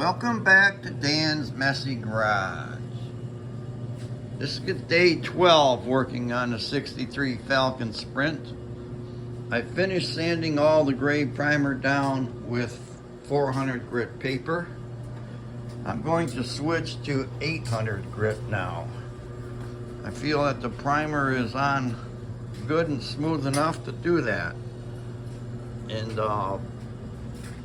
Welcome back to Dan's Messy Garage. This is day 12 working on the 63 Falcon Sprint. I finished sanding all the gray primer down with 400 grit paper. I'm going to switch to 800 grit now. I feel that the primer is on good and smooth enough to do that. And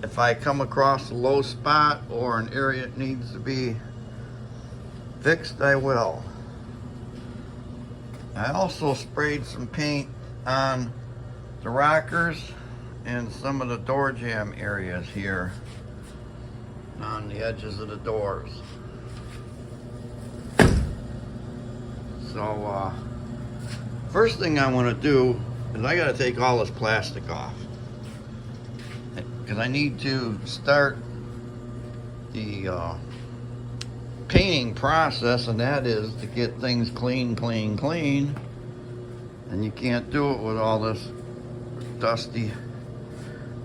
if I come across a low spot or an area that needs to be fixed, I will. I also sprayed some paint on the rockers and some of the door jamb areas here on the edges of the doors. So first thing I want to do is I got to take all this plastic off, because I need to start the painting process, and that is to get things clean. And you can't do it with all this dusty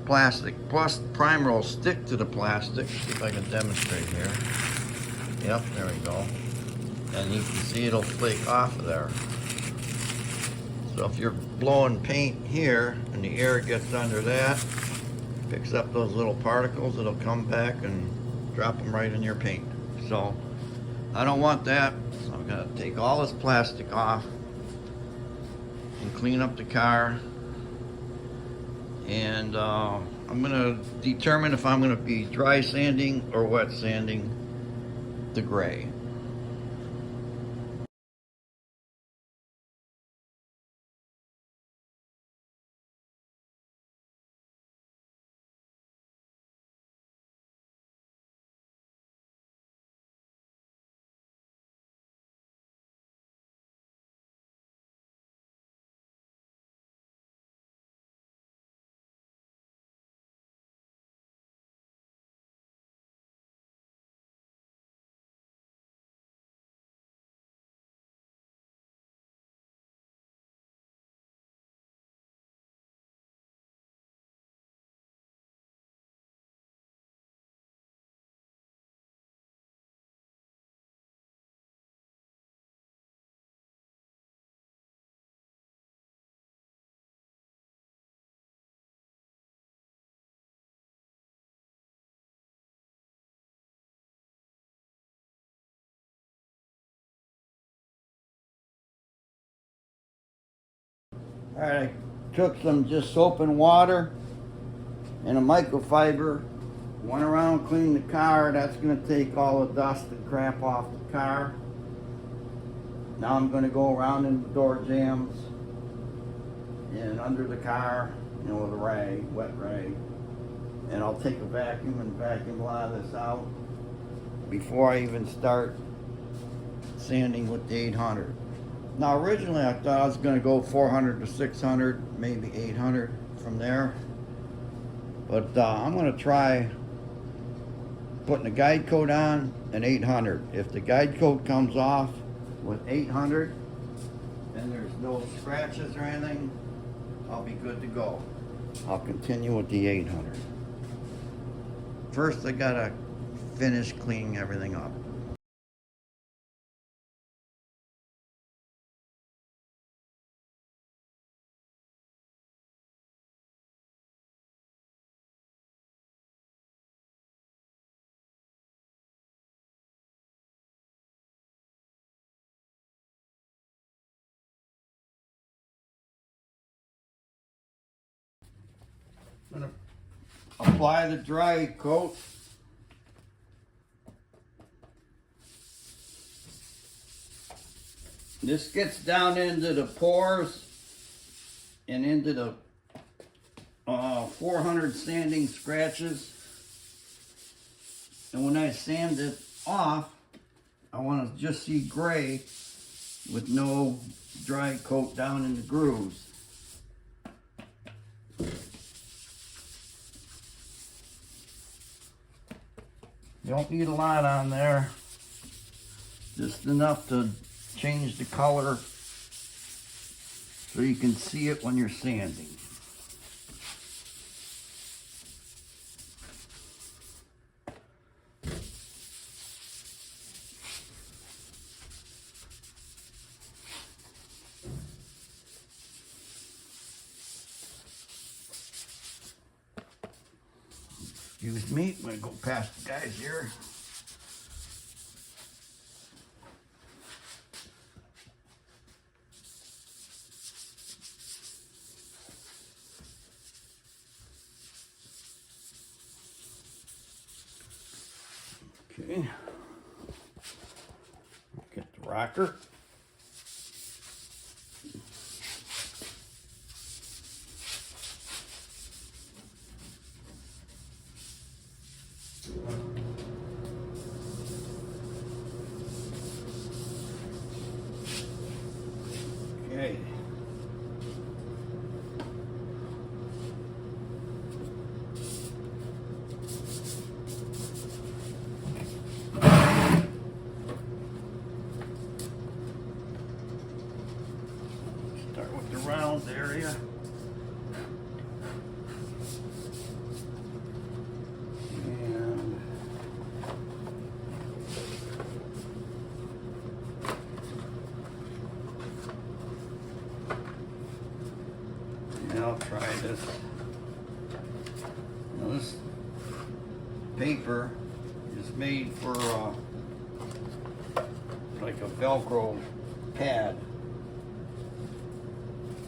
plastic. Plus, primer will stick to the plastic. See if I can demonstrate here. Yep, there we go. And you can see it'll flake off of there. So if you're blowing paint here and the air gets under that, picks up those little particles, it'll come back and drop them right in your paint. So I don't want that, so I'm gonna take all this plastic off and clean up the car. And I'm gonna determine if I'm gonna be dry sanding or wet sanding the gray. All right, I took some just soap and water and a microfiber, went around, cleaned the car. That's gonna take all the dust and crap off the car. Now I'm gonna go around in the door jambs and under the car, with a rag, wet rag. And I'll take a vacuum and vacuum a lot of this out before I even start sanding with the 800. Now originally I thought I was going to go 400 to 600, maybe 800 from there. But I'm going to try putting a guide coat on and 800. If the guide coat comes off with 800 and there's no scratches or anything, I'll be good to go. I'll continue with the 800. First I got to finish cleaning everything up. I'm going to apply the dry coat. This gets down into the pores and into the 400 sanding scratches. And when I sand it off, I want to just see gray with no dry coat down in the grooves. You don't need a lot on there, just enough to change the color so you can see it when you're sanding. Excuse me, I'm gonna go past the guys here. Okay. Get the rocker. Okay. Start with the round area. And I'll try this. Now this paper is made for like a Velcro pad,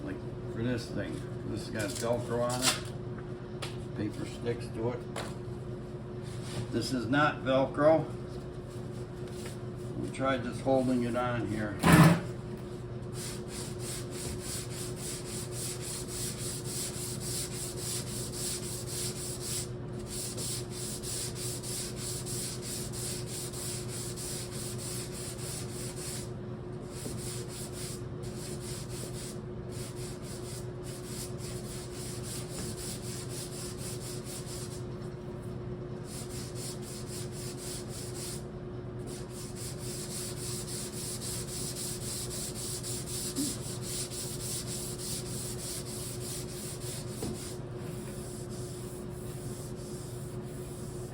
like for this thing. This has got Velcro on it. Paper sticks to it. This is not Velcro. We tried just holding it on here.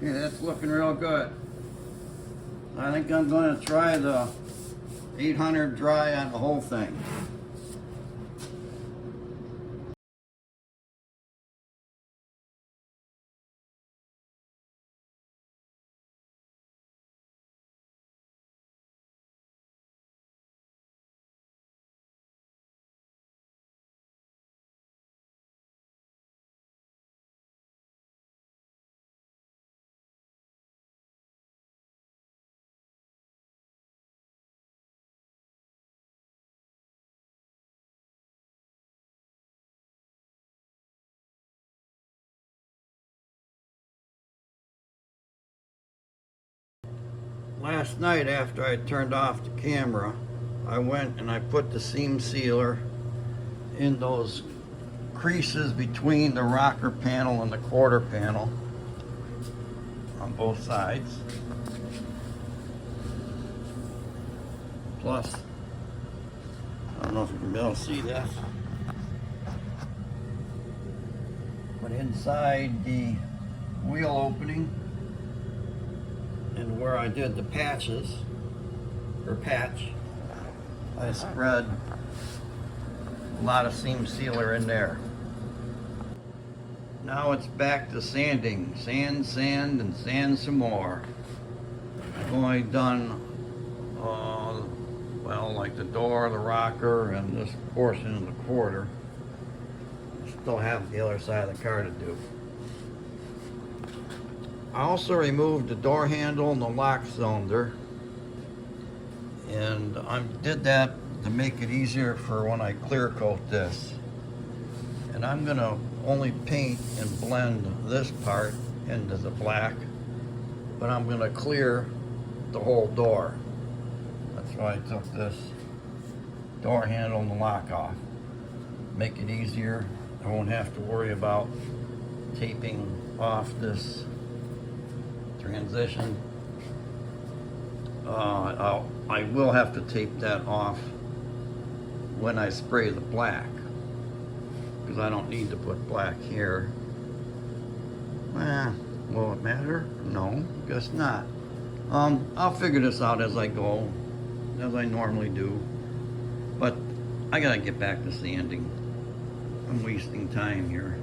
Okay, that's looking real good. I think I'm going to try the 800 dry on the whole thing. Last night after I turned off the camera, I went and I put the seam sealer in those creases between the rocker panel and the quarter panel on both sides. Plus, I don't know if you can be able to see this, but inside the wheel opening and where I did the patches, or patch, I spread a lot of seam sealer in there. Now it's back to sanding. Sand, sand, and sand some more. I've only done, well, like the door, the rocker, and this portion of the quarter. Still have the other side of the car to do. I also removed the door handle and the lock cylinder, and I did that to make it easier for when I clear coat this. And I'm gonna only paint and blend this part into the black, but I'm gonna clear the whole door. That's why I took this door handle and the lock off. Make it easier. I won't have to worry about taping off this transition. I will have to tape that off when I spray the black, because I don't need to put black here. Will it matter? No, guess not. I'll figure this out as I go, as I normally do. But I gotta get back to sanding. I'm wasting time here.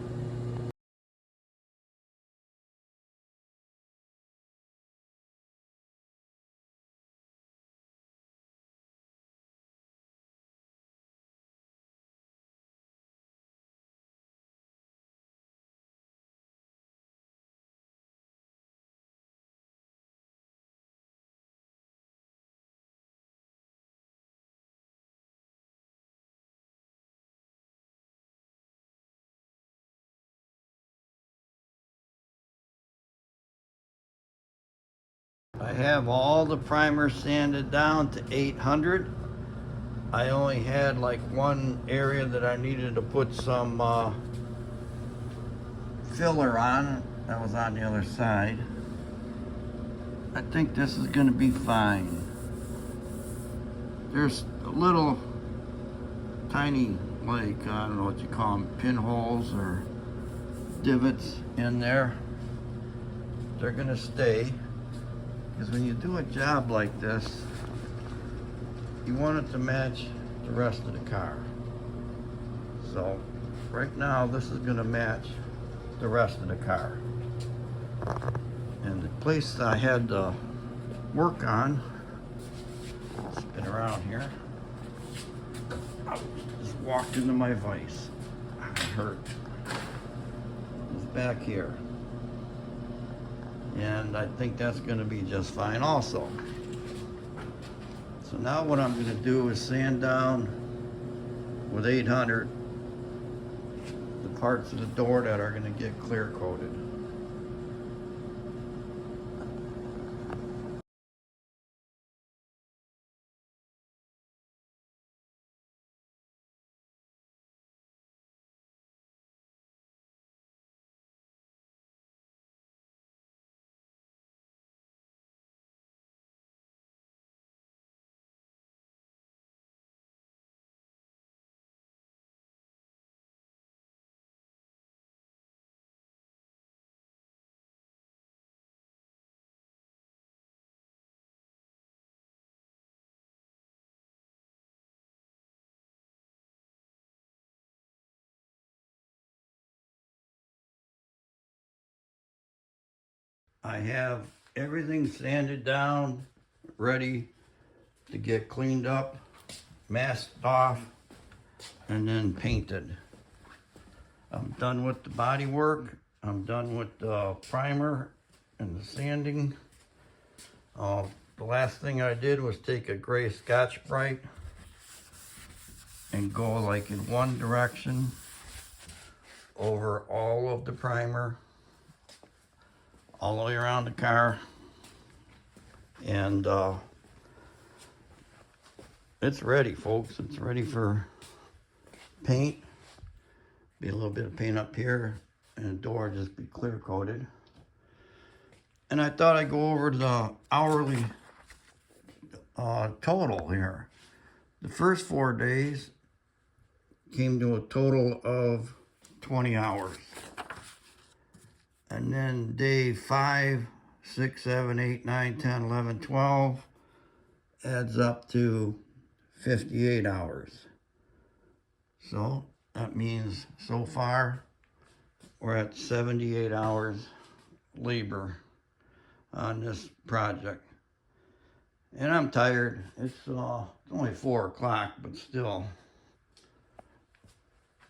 I have all the primer sanded down to 800. I only had like one area that I needed to put some filler on. That was on the other side. I think this is going to be fine. There's a little tiny, like, I don't know what you call them, pinholes or divots in there. They're going to stay, because when you do a job like this, you want it to match the rest of the car. So right now this is going to match the rest of the car. And the place I had to work on, spin around here, I just walked into my vise. It hurt. It's back here. And I think that's going to be just fine also. So now what I'm going to do is sand down with 800 the parts of the door that are going to get clear coated. I have everything sanded down, ready to get cleaned up, masked off, and then painted. I'm done with the body work. I'm done with the primer and the sanding. The last thing I did was take a gray Scotch-Brite and go like in one direction over all of the primer, all the way around the car. And it's ready, folks. It's ready for paint. Be a little bit of paint up here, and the door just be clear coated. And I thought I'd go over the hourly total here. The first 4 days came to a total of 20 hours. And then day 5, 6, 7, 8, 9, 10, 11, 12 adds up to 58 hours. So that means so far we're at 78 hours labor on this project. And I'm tired. It's only 4 o'clock, but still,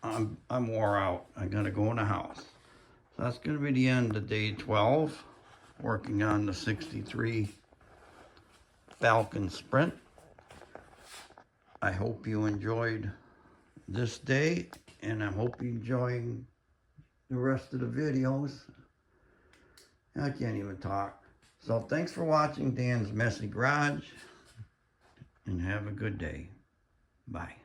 I'm wore out. I gotta go in the house. So that's gonna be the end of day 12, working on the 63 Falcon Sprint. I hope you enjoyed this day, and I hope you enjoying the rest of the videos. I can't even talk. So thanks for watching Dan's Messy Garage, and have a good day. Bye.